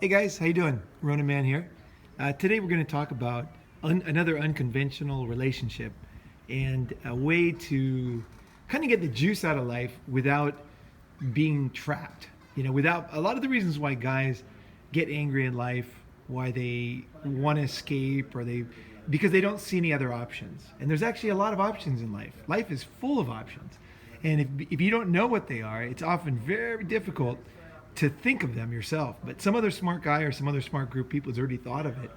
Hey guys, how you doing? Ronin Man here. Today we're going to talk about another unconventional relationship and a way to kind of get the juice out of life without being trapped. Without a lot of the reasons why guys get angry in life, why they want to escape, because they don't see any other options. And there's actually a lot of options in life. Life is full of options. And if you don't know what they are, it's often very difficult to think of them yourself. But some other smart guy or some other smart group of people has already thought of it.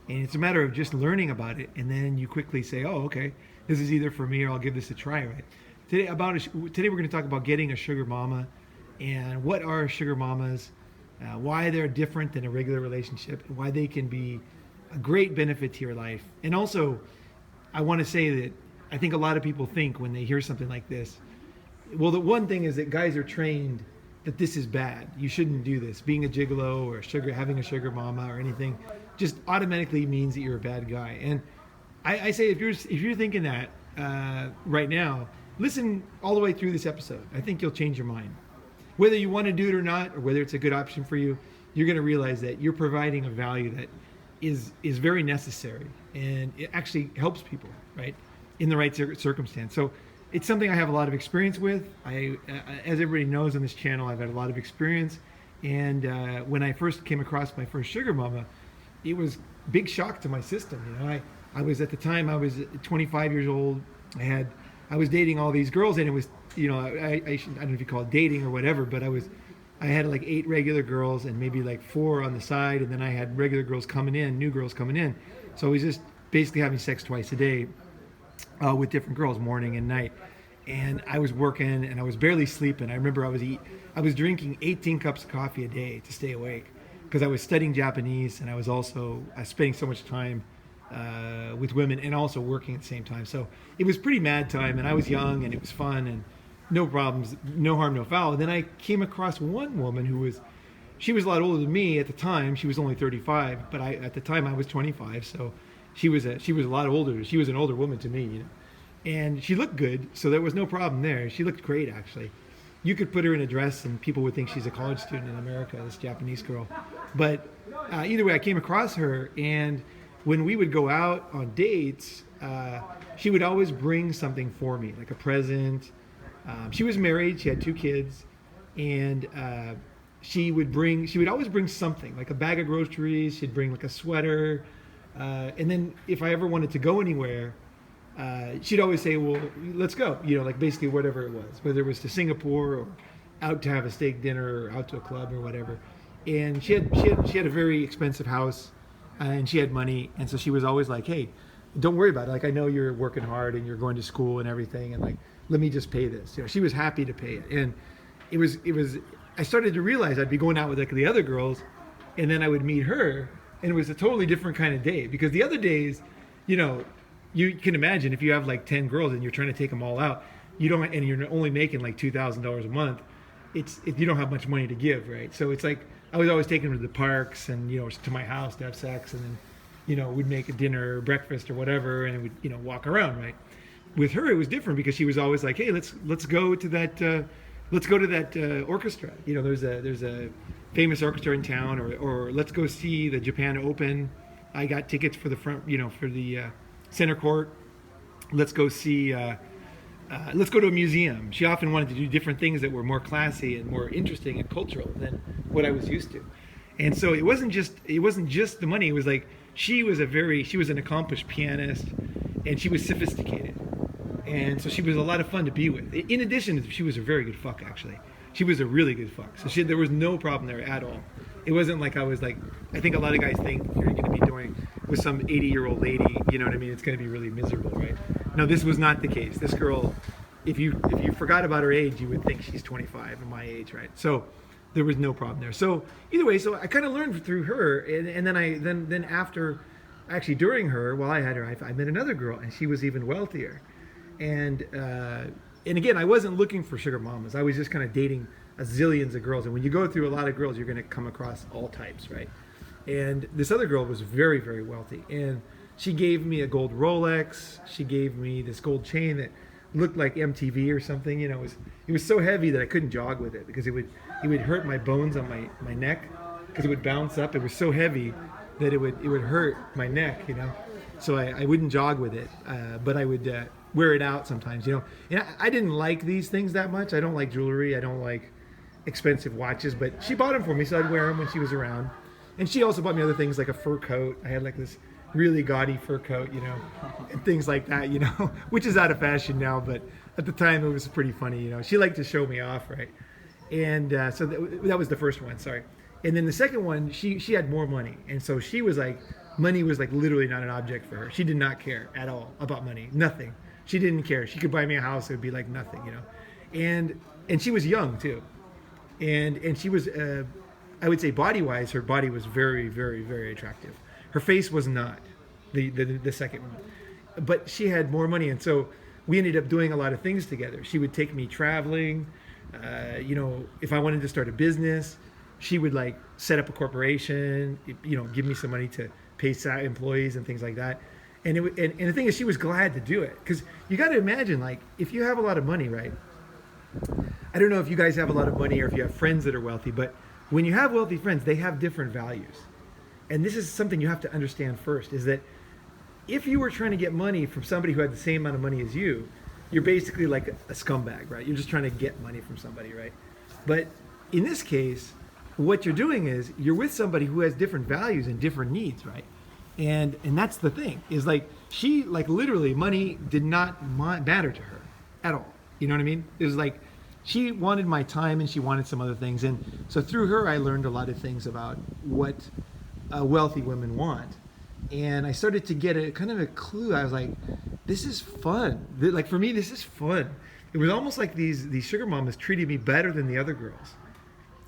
And it's a matter of just learning about it. And then you quickly say, oh, okay, this is either for me or I'll give this a try, right? Today we're going to talk about getting a sugar mama and what are sugar mamas, why they're different than a regular relationship, and why they can be a great benefit to your life. And also, I want to say that I think a lot of people think when they hear something like this, well, the one thing is that guys are trained that this is bad. You shouldn't do this. Being a gigolo or having a sugar mama or anything just automatically means that you're a bad guy. And I say if you're thinking that right now, listen all the way through this episode. I think you'll change your mind. Whether you want to do it or not, or whether it's a good option for you, you're going to realize that you're providing a value that is very necessary, and it actually helps people, right, in the right circumstance. So it's something I have a lot of experience with. As everybody knows on this channel, I've had a lot of experience. And when I first came across my first sugar mama, it was a big shock to my system. I was at the time, I was 25 years old. I was dating all these girls, and it was, I don't know if you call it dating or whatever, but I had like 8 regular girls and maybe like 4 on the side. And then I had regular girls coming in, new girls coming in. So I was just basically having sex twice a day. With different girls, morning and night, and I was working and I was barely sleeping. I remember I was drinking 18 cups of coffee a day to stay awake because I was studying Japanese, and I was also spending so much time with women and also working at the same time. So it was pretty mad time, and I was young and it was fun and no problems, no harm, no foul. And then I came across one woman she was a lot older than me at the time. She was only 35, but at the time I was 25, so she was a lot older. She was an older woman to me, and she looked good, so there was no problem there. She looked great, actually. You could put her in a dress and people would think she's a college student in America, this Japanese girl. But either way, I came across her, and when we would go out on dates, she would always bring something for me, like a present. She was married, she had 2 kids, and she would always bring something, like a bag of groceries. She'd bring like a sweater. And then if I ever wanted to go anywhere, she'd always say, well, let's go, like basically whatever it was, whether it was to Singapore or out to have a steak dinner or out to a club or whatever. And she had a very expensive house, and she had money. And so she was always like, hey, don't worry about it. Like, I know you're working hard and you're going to school and everything. And like, let me just pay this. She was happy to pay it. And it was, I started to realize I'd be going out with like the other girls, and then I would meet her. And it was a totally different kind of day, because the other days, you can imagine if you have like 10 girls and you're trying to take them all out, and you're only making like $2,000 a month, you don't have much money to give, right? So it's like I was always taking them to the parks and to my house to have sex, and then we'd make a dinner or breakfast or whatever, and we'd walk around, right? With her, it was different because she was always like, hey, let's go to that orchestra. There's a famous orchestra in town, or let's go see the Japan Open. I got tickets for the front, for the center court. Let's go let's go to a museum. She often wanted to do different things that were more classy and more interesting and cultural than what I was used to. And so it wasn't just the money. It was like she was an accomplished pianist, and she was sophisticated. And so she was a lot of fun to be with. In addition, she was a very good fuck, actually. She was a really good fuck. So there was no problem there at all. It wasn't like I think a lot of guys think you're going to be doing with some 80-year-old lady, you know what I mean? It's going to be really miserable, right? No, this was not the case. This girl, if you forgot about her age, you would think she's 25 and my age, right? So there was no problem there. So either way, so I kind of learned through her, and then after, actually during her, while I had her, I met another girl, and she was even wealthier. And again, I wasn't looking for sugar mamas. I was just kind of dating a zillions of girls. And when you go through a lot of girls, you're going to come across all types, right? And this other girl was very, very wealthy. And she gave me a gold Rolex. She gave me this gold chain that looked like MTV or something. It was so heavy that I couldn't jog with it because it would hurt my bones on my neck. because it would bounce up. It was so heavy that it would hurt my neck, you know. So I wouldn't jog with it, but I would wear it out sometimes, you know. And I didn't like these things that much. I don't like jewelry. I don't like expensive watches, but she bought them for me, so I'd wear them when she was around. And she also bought me other things like a fur coat. I had like this really gaudy fur coat, you know, and things like that, you know, which is out of fashion now, but at the time it was pretty funny, you know. She liked to show me off, right? And so that was the first one, sorry. And then the second one, she had more money. And so she was like, money was like literally not an object for her. She did not care at all about money, nothing. She didn't care. She could buy me a house, it would be like nothing, you know. And she was young too. And she was, I would say body-wise, her body was very, very, very attractive. Her face was not, the second one. But she had more money, and so we ended up doing a lot of things together. She would take me traveling. You know, if I wanted to start a business, she would like set up a corporation, you know, give me some money to pay employees and things like that. And the thing is, she was glad to do it, because you got to imagine, like, if you have a lot of money, right? I don't know if you guys have a lot of money or if you have friends that are wealthy, but when you have wealthy friends, they have different values. And this is something you have to understand first, is that if you were trying to get money from somebody who had the same amount of money as you, you're basically like a scumbag, right? You're just trying to get money from somebody, right? But in this case, what you're doing is you're with somebody who has different values and different needs, right? And that's the thing, is like, she, like, literally, money did not matter to her at all. You know what I mean? It was like, she wanted my time and she wanted some other things. And so through her, I learned a lot of things about what wealthy women want. And I started to get a kind of a clue. I was like, this is fun. Like, for me, this is fun. It was almost like these sugar mamas treated me better than the other girls.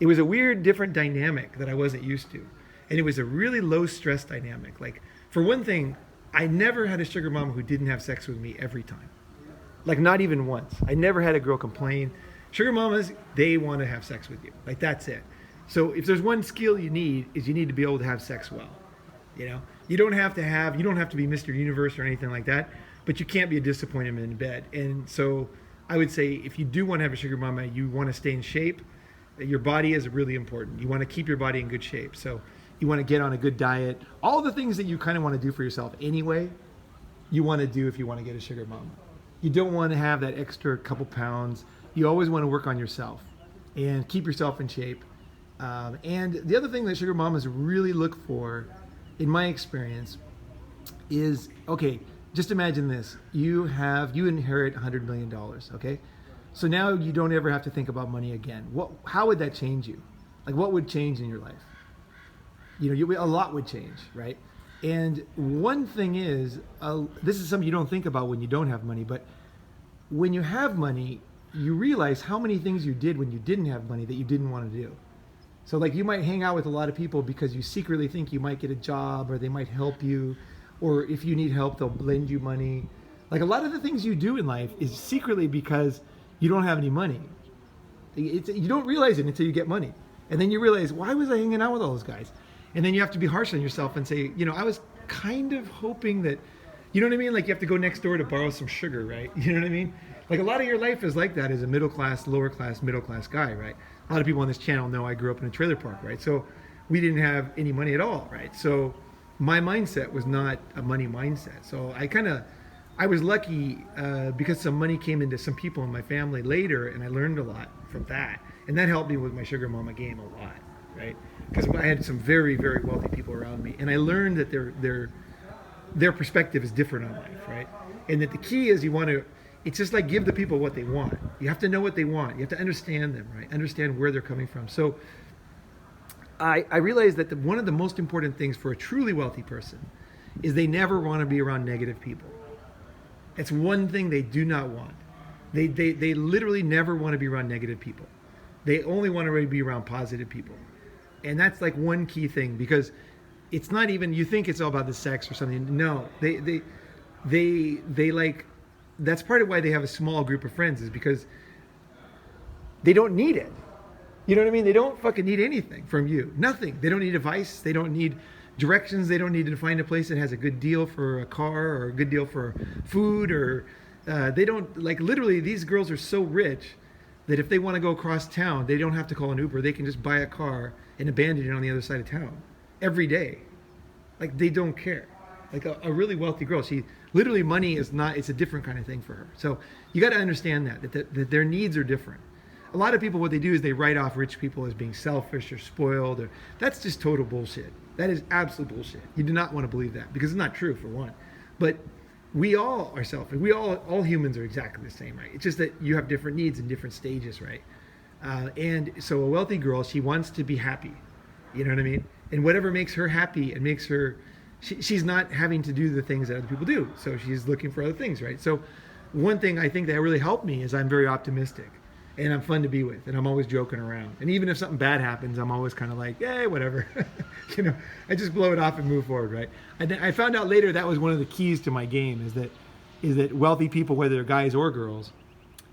It was a weird, different dynamic that I wasn't used to. And it was a really low stress dynamic. Like, for one thing, I never had a sugar mama who didn't have sex with me every time. Like, not even once. I never had a girl complain. Sugar mamas, they want to have sex with you. Like, that's it. So if there's one skill you need, is you need to be able to have sex well. You know, you don't have to be Mr. Universe or anything like that, but you can't be a disappointment in bed. And so I would say, if you do want to have a sugar mama, you want to stay in shape. Your body is really important. You want to keep your body in good shape. So you want to get on a good diet. All the things that you kind of want to do for yourself anyway, you want to do if you want to get a sugar mama. You don't want to have that extra couple pounds. You always want to work on yourself and keep yourself in shape. And the other thing that sugar mamas really look for, in my experience, is, okay, just imagine this. You inherit $100 million, okay? So now you don't ever have to think about money again. How would that change you? Like, what would change in your life? You know, a lot would change, right? And one thing is, this is something you don't think about when you don't have money, but when you have money, you realize how many things you did when you didn't have money that you didn't want to do. So, like, you might hang out with a lot of people because you secretly think you might get a job, or they might help you, or if you need help, they'll lend you money. Like, a lot of the things you do in life is secretly because you don't have any money. You don't realize it until you get money. And then you realize, why was I hanging out with all those guys? And then you have to be harsh on yourself and say, you know, I was kind of hoping that, you know what I mean? Like, you have to go next door to borrow some sugar, right? You know what I mean? Like, a lot of your life is like that as a middle class, lower class, middle class guy, right? A lot of people on this channel know I grew up in a trailer park, right? So we didn't have any money at all, right? So my mindset was not a money mindset. So I was lucky because some money came into some people in my family later, and I learned a lot from that. And that helped me with my sugar mama game a lot, right? Because I had some very, very wealthy people around me, and I learned that their perspective is different on life, right? And that the key is it's just like, give the people what they want. You have to know what they want. You have to understand them, right? Understand where they're coming from. So I realized that one of the most important things for a truly wealthy person is they never want to be around negative people. It's one thing they do not want. They literally never want to be around negative people. They only want to be around positive people. And that's like one key thing, because it's not even, you think it's all about the sex or something. No, they like, that's part of why they have a small group of friends, is because they don't need it. You know what I mean? They don't fucking need anything from you. Nothing. They don't need advice. They don't need directions. They don't need to find a place that has a good deal for a car or a good deal for food, or they don't, like, literally, these girls are so rich that if they want to go across town, they don't have to call an Uber. They can just buy a car and abandon it on the other side of town every day. Like, they don't care. Like a really wealthy girl, she literally, money is not, it's a different kind of thing for her. So you got to understand that their needs are different. A lot of people, what they do is they write off rich people as being selfish or spoiled, or that's just total bullshit. That is absolute bullshit. You do not want to believe that, because it's not true, for one. But we all are selfish. We all humans are exactly the same, right? It's just that you have different needs in different stages, right? And so a wealthy girl, she wants to be happy. You know what I mean? And whatever makes her happy and makes her, she's not having to do the things that other people do. So she's looking for other things, right? So one thing I think that really helped me is I'm very optimistic. And I'm fun to be with, and I'm always joking around. And even if something bad happens, I'm always kind of like, hey, whatever. You know, I just blow it off and move forward, right? I found out later that was one of the keys to my game, is that wealthy people, whether they're guys or girls,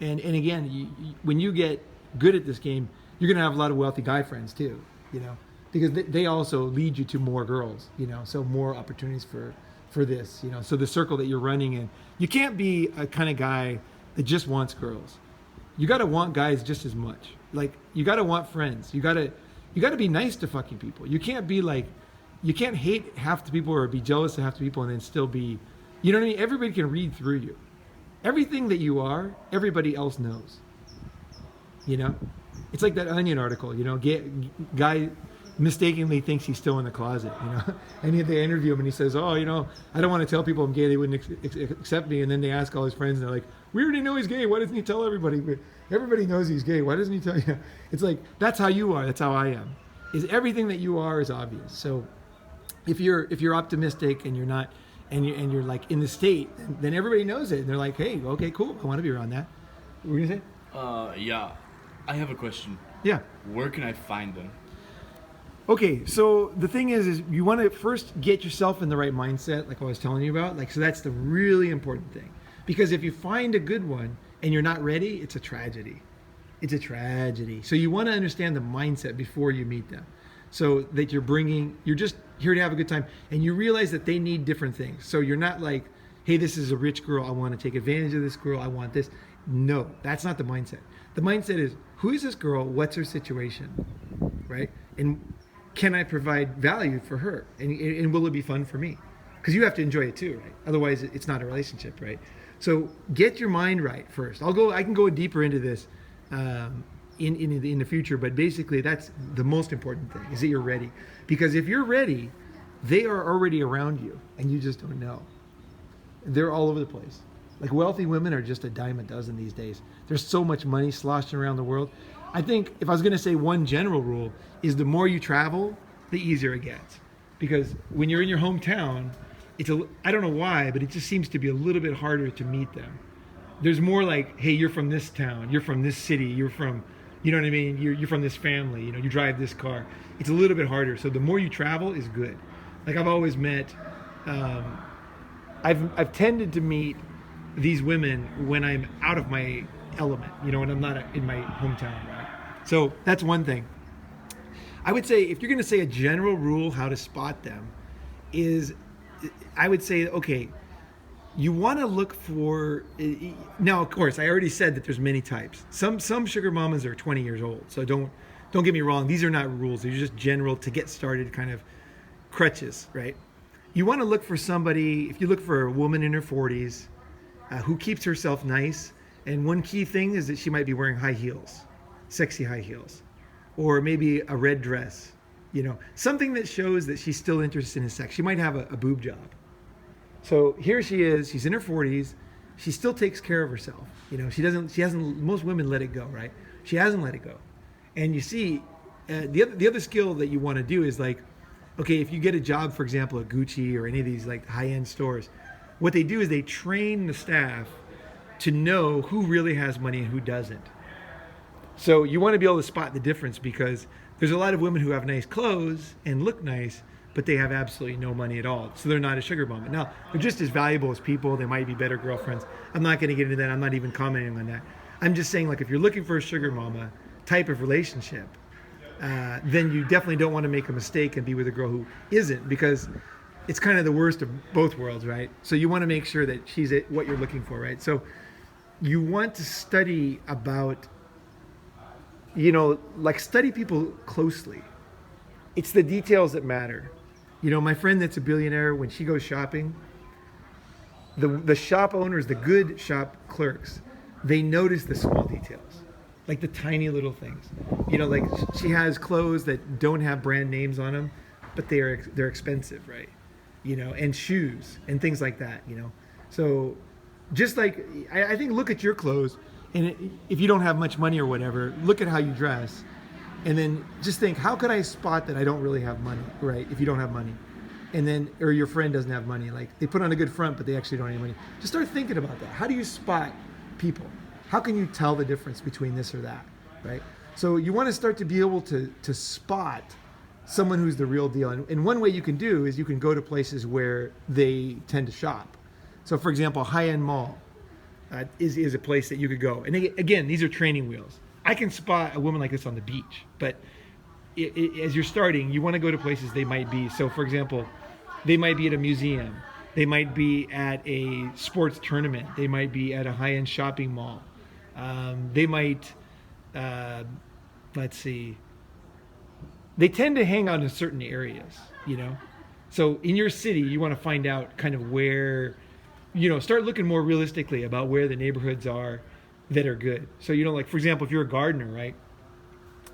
and again, when you get good at this game, you're gonna have a lot of wealthy guy friends too, you know, because they also lead you to more girls, you know, so more opportunities for this, you know. So the circle that you're running in, you can't be a kind of guy that just wants girls. You got to want guys just as much. Like, you got to want friends. You got to be nice to fucking people. You can't be like, you can't hate half the people or be jealous of half the people and then still be, you know what I mean? Everybody can read through you. Everything that you are, everybody else knows. You know? It's like that Onion article, you know, guy mistakenly thinks he's still in the closet, you know? And they interview him and he says, oh, you know, I don't want to tell people I'm gay. They wouldn't accept me. And then they ask all his friends and they're like, we already know he's gay. Why doesn't he tell everybody? Everybody knows he's gay. Why doesn't he tell you? It's like, that's how you are. That's how I am. Is everything that you are is obvious. So if you're optimistic and you're not, and you're like in the state, then everybody knows it. And they're like, hey, okay, cool. I want to be around that. What were you going to say? Yeah. I have a question. Yeah. Where can I find them? Okay, so the thing is you want to first get yourself in the right mindset, like I was telling you about. Like, so that's the really important thing. Because if you find a good one and you're not ready, it's a tragedy. It's a tragedy. So you want to understand the mindset before you meet them. So that you're just here to have a good time, and you realize that they need different things. So you're not like, hey, this is a rich girl, I want to take advantage of this girl, I want this. No, that's not the mindset. The mindset is, who is this girl? What's her situation? Right? And can I provide value for her? And will it be fun for me? Because you have to enjoy it too, right? Otherwise, it's not a relationship, right? So get your mind right first. I can go deeper into this in the future, but basically that's the most important thing, is that you're ready. Because if you're ready, they are already around you and you just don't know. They're all over the place. Like, wealthy women are just a dime a dozen these days. There's so much money sloshing around the world. I think if I was going to say one general rule is the more you travel, the easier it gets. Because when you're in your hometown, I don't know why, but it just seems to be a little bit harder to meet them. There's more like, hey, you're from this town, you're from this city, you're from, you know what I mean? You're from this family, you know, you drive this car. It's a little bit harder. So the more you travel is good. Like, I've always met, I've tended to meet these women when I'm out of my element, you know, when I'm not in my hometown, right? So that's one thing. I would say, if you're going to say a general rule how to spot them, is I would say, okay, you want to look for, now of course I already said that there's many types. Some sugar mamas are 20 years old, so don't get me wrong, these are not rules, they're just general to get started kind of crutches, right? You want to look for somebody, if you look for a woman in her 40s who keeps herself nice, and one key thing is that she might be wearing high heels, sexy high heels, or maybe a red dress, you know, something that shows that she's still interested in sex. She might have a boob job. So here she is, she's in her 40s, she still takes care of herself. You know, she hasn't, most women let it go, right? She hasn't let it go. And you see, the other skill that you want to do is like, okay, if you get a job, for example, at Gucci or any of these like high-end stores, what they do is they train the staff to know who really has money and who doesn't. So you want to be able to spot the difference, because there's a lot of women who have nice clothes and look nice, but they have absolutely no money at all. So they're not a sugar mama. Now, they're just as valuable as people. They might be better girlfriends. I'm not going to get into that. I'm not even commenting on that. I'm just saying, like, if you're looking for a sugar mama type of relationship, then you definitely don't want to make a mistake and be with a girl who isn't, because it's kind of the worst of both worlds, right? So you want to make sure that she's what you're looking for, right? So you want to study about like study people closely. It's the details that matter. My friend that's a billionaire, when she goes shopping, the shop owners, the good shop clerks, they notice the small details, like the tiny little things. Like she has clothes that don't have brand names on them, but they're expensive, right? And shoes and things like that. So just like I think, look at your clothes, and if you don't have much money or whatever, look at how you dress, and then just think, how could I spot that I don't really have money, right? If you don't have money. And then, or your friend doesn't have money, like they put on a good front, but they actually don't have any money. Just start thinking about that. How do you spot people? How can you tell the difference between this or that, right? So you want to start to be able to spot someone who's the real deal. And one way you can do is you can go to places where they tend to shop. So for example, high-end mall is a place that you could go. And again, these are training wheels. I can spot a woman like this on the beach, but as you're starting, you want to go to places they might be. So for example, they might be at a museum. They might be at a sports tournament. They might be at a high-end shopping mall. They might, let's see. They tend to hang out in certain areas, So in your city, you want to find out kind of where, start looking more realistically about where the neighborhoods are that are good. So, like for example, if you're a gardener, right?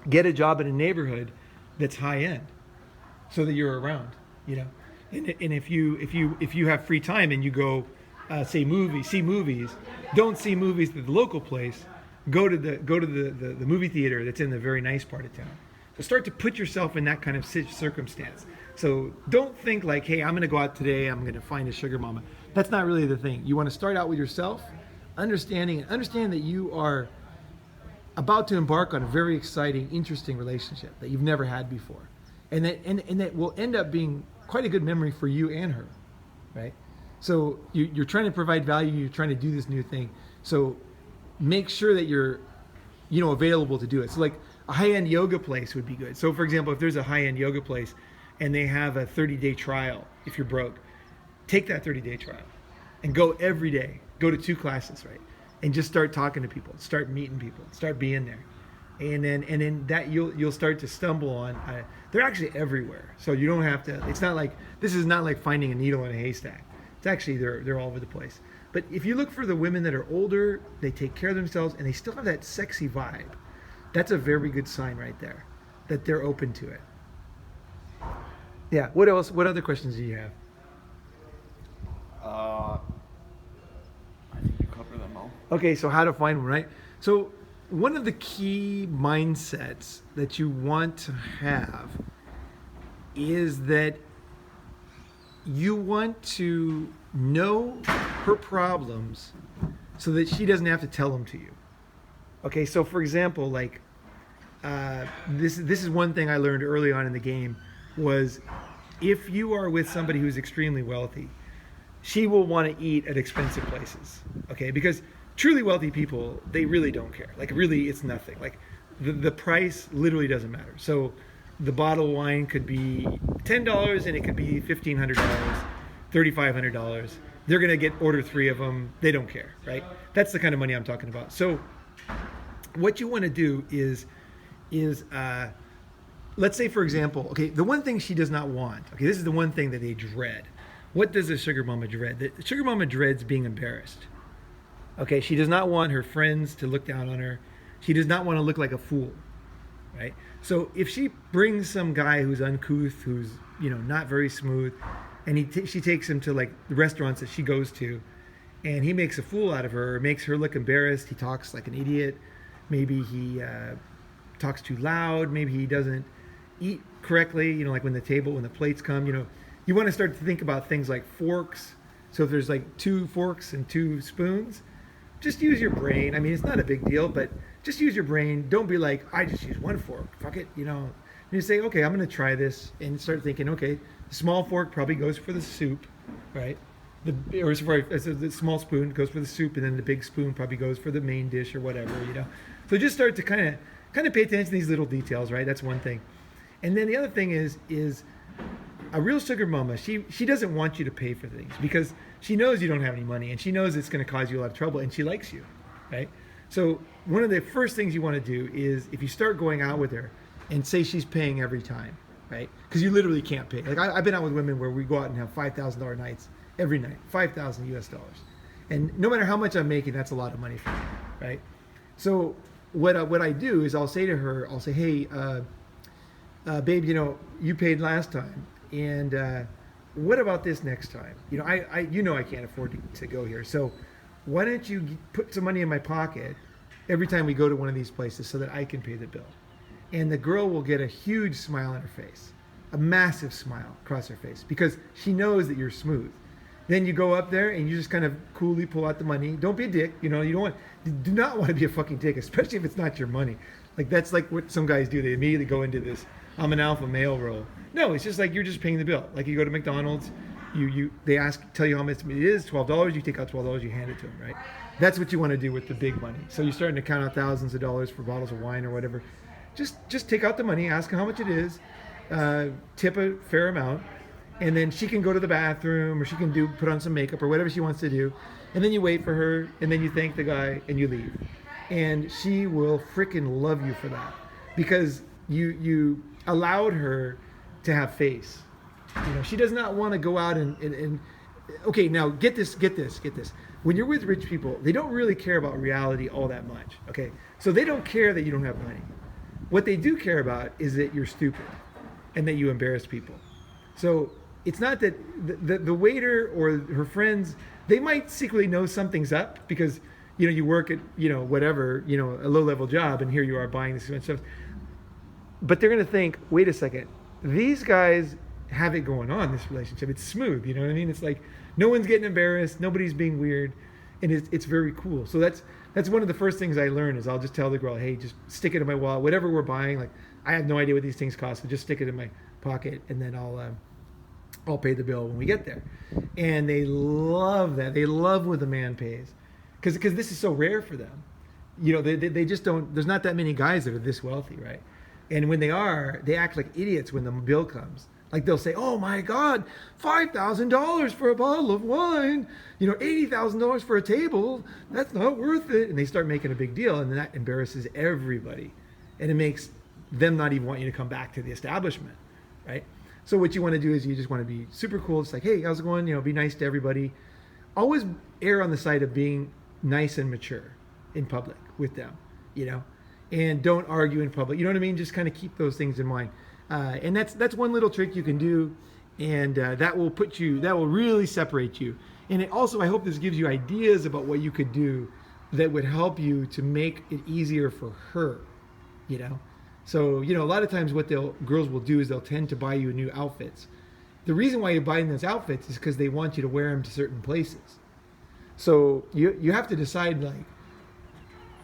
Get a job in a neighborhood that's high-end so that you're around, And if you have free time and you go see movies, don't see movies at the local place. Go to the movie theater that's in the very nice part of town. So start to put yourself in that kind of circumstance. So don't think like, hey, I'm going to go out today, I'm going to find a sugar mama. That's not really the thing. You want to start out with yourself, understand that you are about to embark on a very exciting, interesting relationship that you've never had before, and that will end up being quite a good memory for you and her, right? So you're trying to provide value, you're trying to do this new thing. So make sure that you're, available to do it. So like a high-end yoga place would be good. So for example, if there's a high-end yoga place and they have a 30-day trial, if you're broke, take that 30-day trial and go every day. Go to 2 classes, right? And just start talking to people, start meeting people, start being there. And then that you'll start to stumble on. They're actually everywhere. So you don't have to, this is not like finding a needle in a haystack. It's actually, they're all over the place. But if you look for the women that are older, they take care of themselves, and they still have that sexy vibe, that's a very good sign right there, that they're open to it. Yeah, what else? What other questions do you have? I think you covered them all. Okay, so how to find one, right? So one of the key mindsets that you want to have is that you want to know her problems so that she doesn't have to tell them to you. Okay, so for example, like this is one thing I learned early on in the game was if you are with somebody who's extremely wealthy, she will want to eat at expensive places. Okay, because truly wealthy people, they really don't care. Like really, it's nothing. Like the price literally doesn't matter. So the bottle of wine could be $10 and it could be $1,500, $3,500. They're gonna order 3 of them. They don't care, right? That's the kind of money I'm talking about. So what you want to do is let's say for example, okay, the one thing she does not want. Okay, this is the one thing that they dread. What does a sugar mama dread? The sugar mama dreads being embarrassed. Okay, she does not want her friends to look down on her. She does not want to look like a fool, right? So if she brings some guy who's uncouth, who's not very smooth, and she takes him to like the restaurants that she goes to, and he makes a fool out of her, or makes her look embarrassed. He talks like an idiot. Maybe he talks too loud. Maybe he doesn't eat correctly. Like when the plates come. You want to start to think about things like forks. So if there's like 2 forks and 2 spoons, just use your brain. I mean, it's not a big deal, but just use your brain. Don't be like, I just use 1 fork. Fuck it, And you say, okay, I'm going to try this, and start thinking, okay, the small fork probably goes for the soup, right? The small spoon goes for the soup, and then the big spoon probably goes for the main dish or whatever, So just start to kind of pay attention to these little details, right? That's one thing. And then the other thing is a real sugar mama, she doesn't want you to pay for things because she knows you don't have any money, and she knows it's going to cause you a lot of trouble, and she likes you, right? So one of the first things you want to do is if you start going out with her and say she's paying every time, right? Because you literally can't pay. Like I've been out with women where we go out and have $5,000 nights every night, $5,000 US. And no matter how much I'm making, that's a lot of money for me, right? So what I do is I'll say to her, I'll say, hey, babe, you paid last time, and what about this next time? I can't afford to go here, so why don't you put some money in my pocket every time we go to one of these places so that I can pay the bill? And the girl will get a huge smile on her face, a massive smile across her face, because she knows that you're smooth. Then you go up there and you just kind of coolly pull out the money. Don't be a dick. You do not want to be a fucking dick, especially if it's not your money. Like that's like what some guys do. They immediately go into this, I'm an alpha male role. No, it's just like you're just paying the bill. Like you go to McDonald's, they tell you how much it is, $12. You take out $12, you hand it to them, right? That's what you want to do with the big money. So you're starting to count out thousands of dollars for bottles of wine or whatever. Just take out the money, ask her how much it is, tip a fair amount. And then she can go to the bathroom or she can put on some makeup or whatever she wants to do. And then you wait for her and then you thank the guy and you leave. And she will freaking love you for that because you allowed her to have face. She does not want to go out and okay, now get this. When you're with rich people, they don't really care about reality all that much. Okay. So they don't care that you don't have money. What they do care about is that you're stupid and that you embarrass people. So it's not that the waiter or her friends, they might secretly know something's up because, you work at, whatever, a low-level job and here you are buying this stuff. But they're going to think, wait a second, these guys have it going on, this relationship. It's smooth, you know what I mean? It's like no one's getting embarrassed, nobody's being weird, and it's very cool. So that's one of the first things I learn is I'll just tell the girl, hey, just stick it in my wallet, whatever we're buying. Like I have no idea what these things cost, so just stick it in my pocket and then I'll pay the bill when we get there. And they love that. They love when the man pays because this is so rare for them. They just don't, there's not that many guys that are this wealthy, right? And when they are, they act like idiots when the bill comes. Like they'll say, oh my God, $5,000 for a bottle of wine, $80,000 for a table, that's not worth it. And they start making a big deal and that embarrasses everybody. And it makes them not even want you to come back to the establishment, right? So what you want to do is you just want to be super cool. It's like, hey, how's it going? Be nice to everybody. Always err on the side of being nice and mature in public with them, and don't argue in public. You know what I mean? Just kind of keep those things in mind. And that's one little trick you can do. And that will really separate you. And it also, I hope this gives you ideas about what you could do that would help you to make it easier for her, So, a lot of times what girls will do is they'll tend to buy you new outfits. The reason why you're buying those outfits is because they want you to wear them to certain places. So you have to decide, like,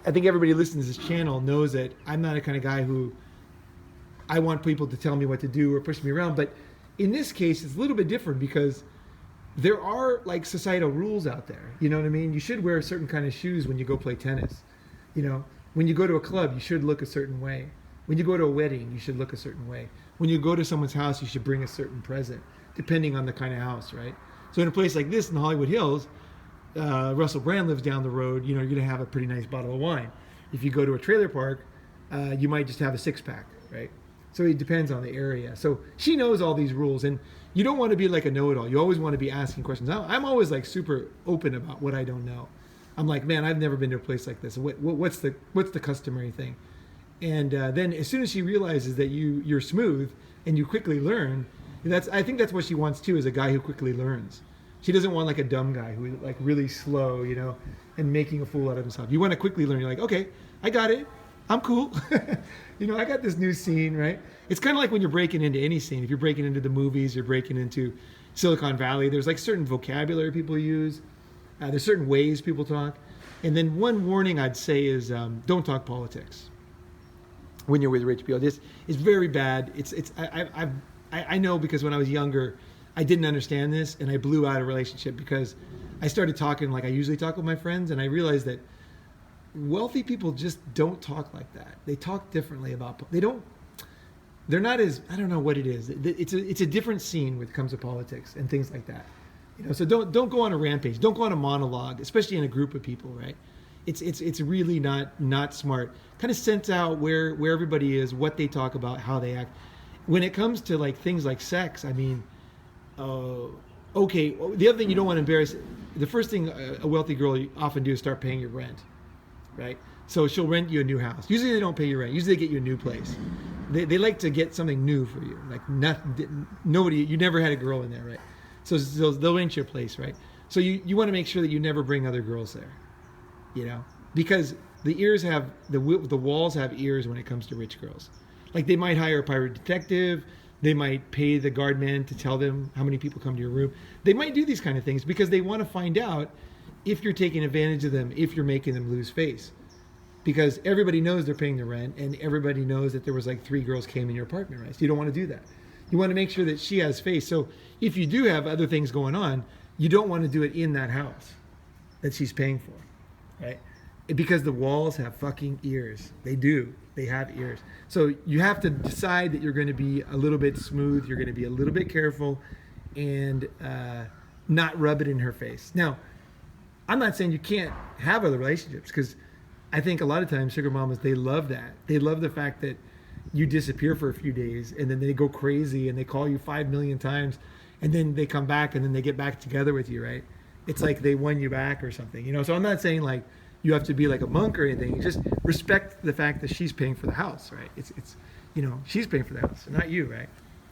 I think everybody listening to this channel knows that I'm not a kind of guy who I want people to tell me what to do or push me around. But in this case, it's a little bit different because there are like societal rules out there. You know what I mean? You should wear a certain kind of shoes when you go play tennis. When you go to a club, you should look a certain way. When you go to a wedding, you should look a certain way. When you go to someone's house, you should bring a certain present, depending on the kind of house, right? So in a place like this in the Hollywood Hills, Russell Brand lives down the road, you're going to have a pretty nice bottle of wine. If you go to a trailer park, you might just have a 6-pack, right? So it depends on the area. So she knows all these rules, and you don't want to be like a know-it-all. You always want to be asking questions. I'm always like super open about what I don't know. I'm like, man, I've never been to a place like this. What's the customary thing? And then as soon as she realizes that you're smooth and you quickly learn, I think that's what she wants too, is a guy who quickly learns. She doesn't want like a dumb guy who like really slow, and making a fool out of himself. You want to quickly learn. You're like, okay, I got it. I'm cool. I got this new scene, right? It's kind of like when you're breaking into any scene. If you're breaking into the movies, you're breaking into Silicon Valley, there's like certain vocabulary people use. There's certain ways people talk. And then one warning I'd say is don't talk politics when you're with rich people. It's very bad. I know because when I was younger, I didn't understand this and I blew out a relationship because I started talking like I usually talk with my friends, and I realized that wealthy people just don't talk like that. They talk differently about. They're not as, I don't know what it is. It's a different scene when it comes to politics and things like that. So don't go on a rampage. Don't go on a monologue, especially in a group of people, right? It's really not smart. Kind of sense out where everybody is, what they talk about, how they act. When it comes to like things like sex, I mean, okay. The other thing you don't want to embarrass. The first thing a wealthy girl often do is start paying your rent, right? So she'll rent you a new house. Usually they don't pay your rent. Usually they get you a new place. They like to get something new for you. Like nobody, you never had a girl in there, right? So they'll rent you a place, right? So you want to make sure that you never bring other girls there, you know, because the ears have the walls have ears when it comes to rich girls. Like they might hire a private detective. They might pay the guard man to tell them how many people come to your room. They might do these kind of things because they want to find out if you're taking advantage of them, if you're making them lose face. Because everybody knows they're paying the rent, and everybody knows that there was like 3 girls came in your apartment, right? So you don't want to do that. You want to make sure that she has face. So if you do have other things going on, you don't want to do it in that house that she's paying for, right? Because the walls have fucking ears. They do. They have ears. So you have to decide that you're going to be a little bit smooth. You're going to be a little bit careful and not rub it in her face. Now, I'm not saying you can't have other relationships, because I think a lot of times sugar mamas, they love that. They love the fact that you disappear for a few days and then they go crazy and they call you 5 million times and then they come back and then they get back together with you, right? It's like they won you back or something, you know? So I'm not saying like you have to be like a monk or anything. Just respect the fact that she's paying for the house, right? It's you know, she's paying for the house, not you, right?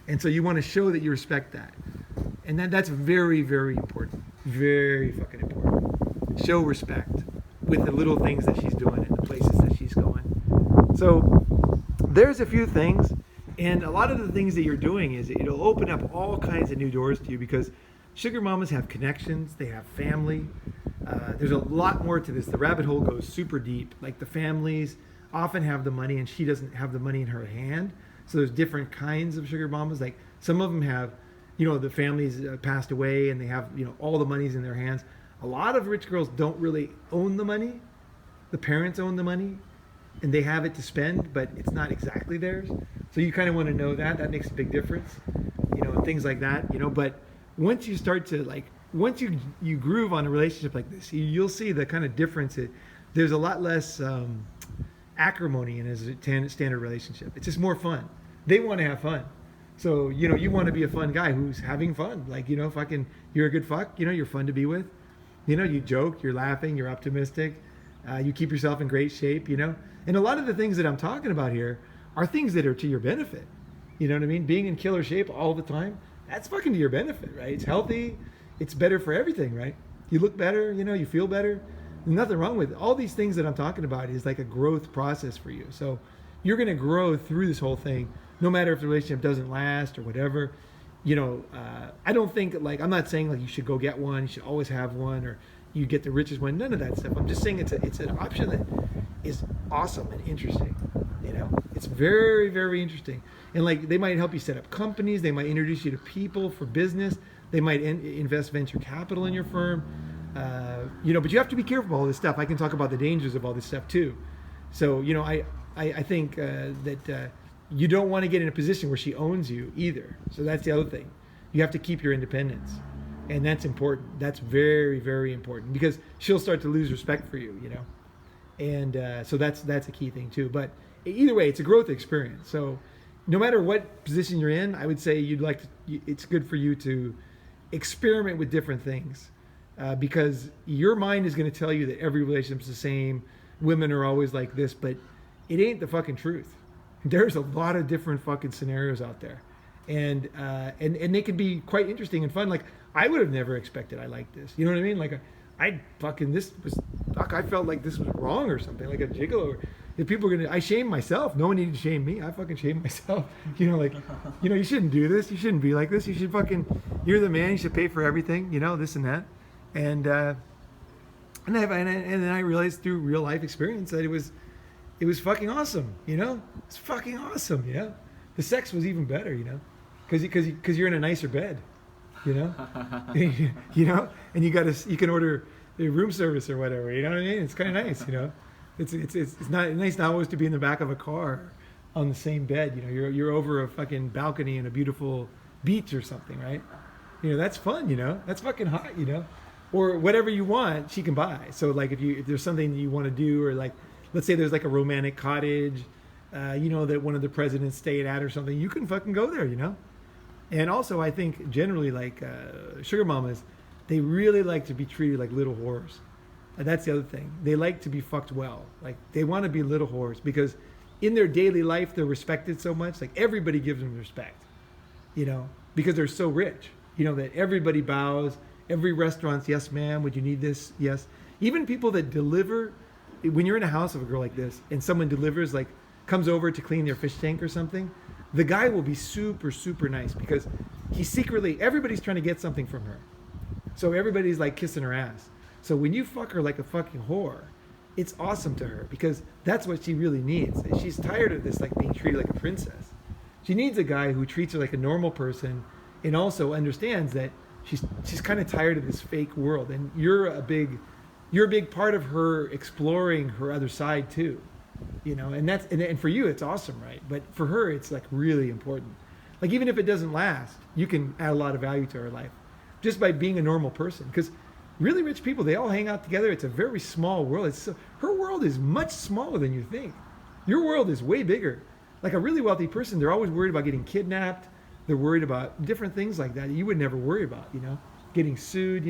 And so you want to show that you respect that. And that's very, very important. Very fucking important. Show respect with the little things that she's doing and the places that she's going. So there's a few things, and a lot of the things that you're doing is it'll open up all kinds of new doors to you, because sugar mamas have connections, they have family. There's a lot more to this. The rabbit hole goes super deep. Like the families often have the money and she doesn't have the money in her hand. So there's different kinds of sugar mamas. Like some of them have, you know, the families passed away and they have, you know, all the money's in their hands. A lot of rich girls don't really own the money. The parents own the money and they have it to spend, but it's not exactly theirs. So you kind of want to know that. That makes a big difference, you know, and things like that, you know. But once you start to like, once you groove on a relationship like this, you'll see the kind of difference. There's a lot less acrimony in a standard relationship. It's just more fun. They want to have fun. So, you know, you want to be a fun guy who's having fun. Like, you know, you're a good fuck, you know, you're fun to be with. You know, you joke, you're laughing, you're optimistic. You keep yourself in great shape, you know. And a lot of the things that I'm talking about here are things that are to your benefit. You know what I mean? Being in killer shape all the time, that's fucking to your benefit, right? It's healthy. It's better for everything, right? You look better, you know, you feel better. There's nothing wrong with it. All these things that I'm talking about is like a growth process for you. So you're going to grow through this whole thing, no matter if the relationship doesn't last or whatever. You know, I don't think, like, I'm not saying like you should go get one, you should always have one, or you get the richest one. None of that stuff. I'm just saying it's an option that is awesome and interesting. You know, it's very, very interesting. And like, they might help you set up companies. They might introduce you to people for business. They might invest venture capital in your firm. You know, but you have to be careful about all this stuff. I can talk about the dangers of all this stuff too. So, you know, I think that you don't want to get in a position where she owns you either. So that's the other thing. You have to keep your independence. And that's important. That's very, very important, because she'll start to lose respect for you, you know. And so that's a key thing too. But either way, it's a growth experience. So no matter what position you're in, I would say it's good for you to experiment with different things, because your mind is going to tell you that every relationship's the same. Women are always like this, but it ain't the fucking truth. There's a lot of different fucking scenarios out there, and they can be quite interesting and fun. Like, I would have never expected I like this. You know what I mean? Like, I felt like this was wrong or something, like a gigolo. If people are I shame myself. No one needed to shame me. I fucking shame myself. You know, like, you know, you shouldn't do this. You shouldn't be like this. You should you're the man. You should pay for everything. You know, this and that. And then I realized through real life experience that it was fucking awesome. You know, it's fucking awesome. You know, the sex was even better. You know, because you're in a nicer bed. You know, you know, and you can order the room service or whatever. You know what I mean? It's kind of nice. You know. It's not nice not always to be in the back of a car on the same bed. You know, you're over a fucking balcony in a beautiful beach or something, right? You know, that's fun. You know, that's fucking hot. You know, or whatever you want, she can buy. So like if there's something you want to do, or like let's say there's like a romantic cottage, that one of the presidents stayed at or something, you can fucking go there, And also I think generally like sugar mamas, they really like to be treated like little whores. And that's the other thing. They like to be fucked well. Like they want to be little whores because in their daily life they're respected so much. Like everybody gives them respect, because they're so rich. That everybody bows. Every restaurant's, yes, ma'am, would you need this? Yes. Even people that deliver, when you're in a house of a girl like this and someone delivers, like comes over to clean their fish tank or something, the guy will be super, super nice because everybody's trying to get something from her. So everybody's like kissing her ass. So when you fuck her like a fucking whore, it's awesome to her because that's what she really needs. And she's tired of this, like being treated like a princess. She needs a guy who treats her like a normal person and also understands that she's kind of tired of this fake world. And you're a big part of her exploring her other side too, and for you, it's awesome, right? But for her, it's like really important. Like even if it doesn't last, you can add a lot of value to her life just by being a normal person. Because really rich people, they all hang out together. It's a very small world. Her world is much smaller than you think. Your world is way bigger. Like a really wealthy person, they're always worried about getting kidnapped. They're worried about different things like that you would never worry about, getting sued.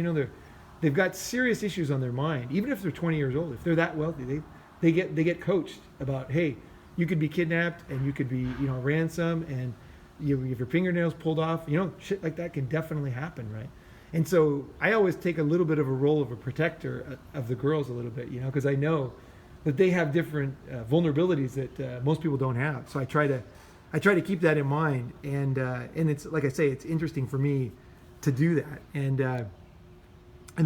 They've got serious issues on their mind. Even if they're 20 years old, if they're that wealthy, they get coached about, hey, you could be kidnapped and you could be, ransom, and you have your fingernails pulled off. Shit like that can definitely happen, right? And so I always take a little bit of a role of a protector of the girls a little bit, because I know that they have different vulnerabilities that most people don't have. So I try to keep that in mind, and it's like I say, it's interesting for me to do that, and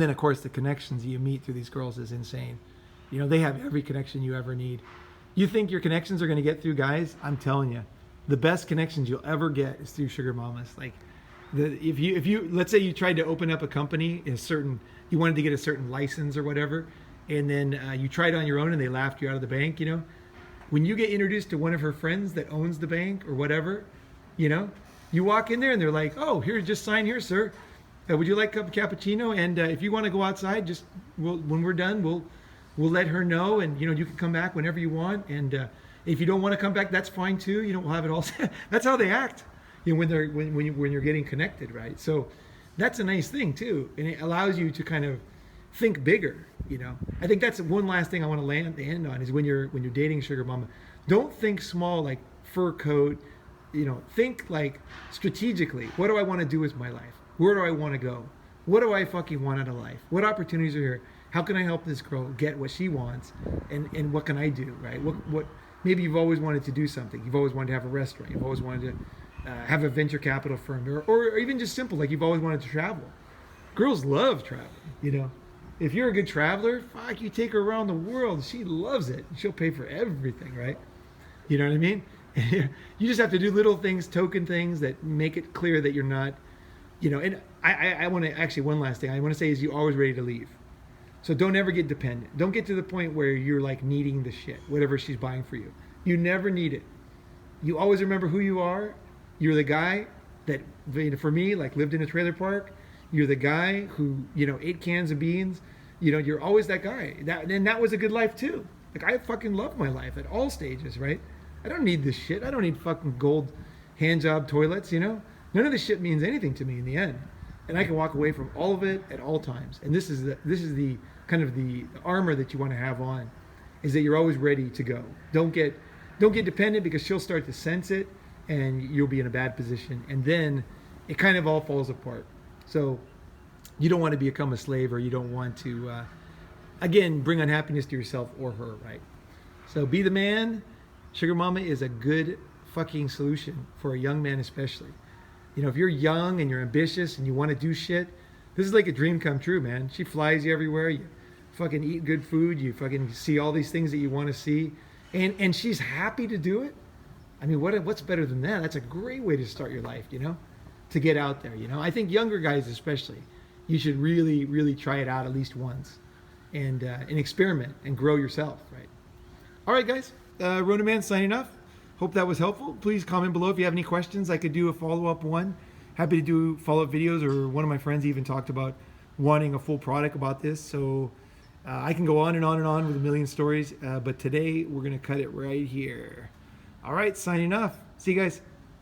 then of course the connections you meet through these girls is insane. They have every connection you ever need. You think your connections are going to get through guys? I'm telling you, the best connections you'll ever get is through sugar mamas. Like if you let's say you tried to open up a company, you wanted to get a certain license or whatever, and then you tried on your own and they laughed you out of the bank. When you get introduced to one of her friends that owns the bank or whatever, you walk in there and they're like, oh, here, just sign here, sir. Would you like a cappuccino? And if you want to go outside, when we're done, we'll let her know, and you can come back whenever you want. And if you don't want to come back, that's fine too. We'll have it all set. That's how they act, when you're getting connected, right? So that's a nice thing too, and it allows you to kind of think bigger. I think that's one last thing I want to end on is when you're dating sugar mama, don't think small like fur coat. Think like strategically. What do I want to do with my life? Where do I want to go? What do I fucking want out of life? What opportunities are here? How can I help this girl get what she wants? And what can I do, right? What maybe you've always wanted to do something. You've always wanted to have a restaurant. You've always wanted to have a venture capital firm, or even just simple, like you've always wanted to travel. Girls love traveling, If you're a good traveler, fuck, you take her around the world. She loves it. She'll pay for everything, right? You know what I mean? You just have to do little things, token things that make it clear that you're not, and I want to, actually, one last thing I want to say is you're always ready to leave. So don't ever get dependent. Don't get to the point where you're like needing the shit, whatever she's buying for you. You never need it. You always remember who you are. You're the guy that, for me, like lived in a trailer park. You're the guy who, ate cans of beans. You're always that guy. And that was a good life too. Like I fucking love my life at all stages, right? I don't need this shit. I don't need fucking gold hand job toilets, None of this shit means anything to me in the end. And I can walk away from all of it at all times. And this is the kind of the armor that you want to have on, is that you're always ready to go. Don't get dependent, because she'll start to sense it and you'll be in a bad position. And then it kind of all falls apart. So you don't want to become a slave, or you don't want to, again, bring unhappiness to yourself or her, right? So be the man. Sugar mama is a good fucking solution for a young man, especially. If you're young and you're ambitious and you want to do shit, this is like a dream come true, man. She flies you everywhere. You fucking eat good food. You fucking see all these things that you want to see. And she's happy to do it. I mean, what's better than that? That's a great way to start your life, to get out there. I think younger guys especially, you should really, really try it out at least once and experiment and grow yourself, right? All right, guys. Ronin Man signing off. Hope that was helpful. Please comment below if you have any questions. I could do a follow-up one. Happy to do follow-up videos, or one of my friends even talked about wanting a full product about this. So I can go on and on and on with a million stories, but today we're going to cut it right here. All right, signing off. See you guys.